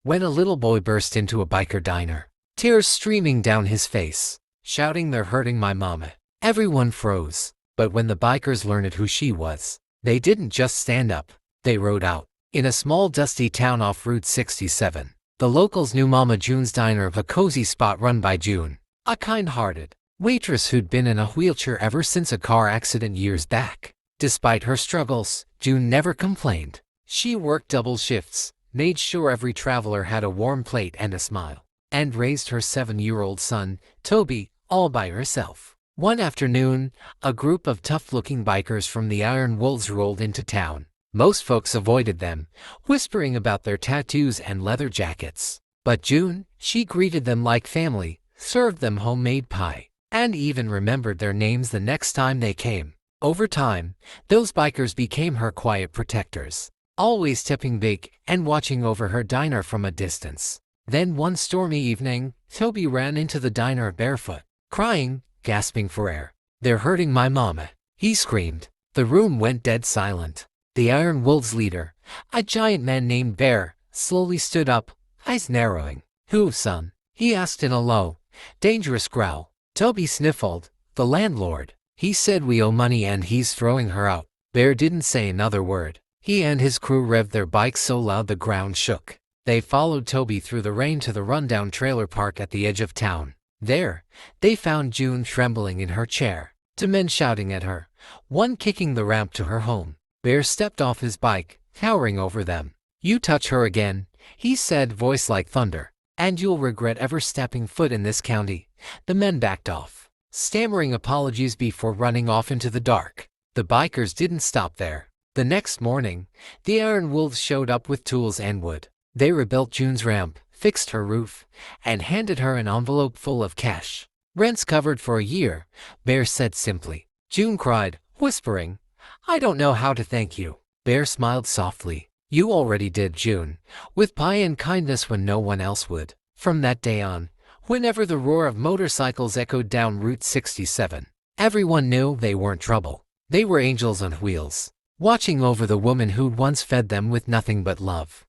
when a little boy burst into a biker diner, tears streaming down his face, shouting, "They're hurting my mama." Everyone froze, but when the bikers learned who she was, they didn't just stand up, they rode out. In a small dusty town off Route 67, the locals knew Mama June's Diner, a cozy spot run by June, a kind-hearted waitress who'd been in a wheelchair ever since a car accident years back. Despite her struggles, June never complained. She worked double shifts, made sure every traveler had a warm plate and a smile, and raised her 7-year-old son, Toby, all by herself. One afternoon, a group of tough-looking bikers from the Iron Wolves rolled into town. Most folks avoided them, whispering about their tattoos and leather jackets. But June, she greeted them like family, served them homemade pie, and even remembered their names the next time they came. Over time, those bikers became her quiet protectors, always tipping big and watching over her diner from a distance. Then one stormy evening, Toby ran into the diner barefoot, crying, gasping for air. "They're hurting my mama," he screamed. The room went dead silent. The Iron Wolves leader, a giant man named Bear, slowly stood up, eyes narrowing. "Who, son?" he asked in a low, dangerous growl. Toby sniffled. "The landlord. He said we owe money and he's throwing her out." Bear didn't say another word. He and his crew revved their bikes so loud the ground shook. They followed Toby through the rain to the rundown trailer park at the edge of town. There, they found June trembling in her chair, two men shouting at her, one kicking the ramp to her home. Bear stepped off his bike, towering over them. "You touch her again," he said, voice like thunder, "and you'll regret ever stepping foot in this county." The men backed off, stammering apologies before running off into the dark. The bikers didn't stop there. The next morning, the Iron Wolves showed up with tools and wood. They rebuilt June's ramp, fixed her roof, and handed her an envelope full of cash. "Rent's covered for a year," Bear said simply. June cried, whispering, "I don't know how to thank you." Bear smiled softly. "You already did, June, with pie and kindness when no one else would." From that day on, whenever the roar of motorcycles echoed down Route 67, everyone knew they weren't trouble. They were angels on wheels, watching over the woman who'd once fed them with nothing but love.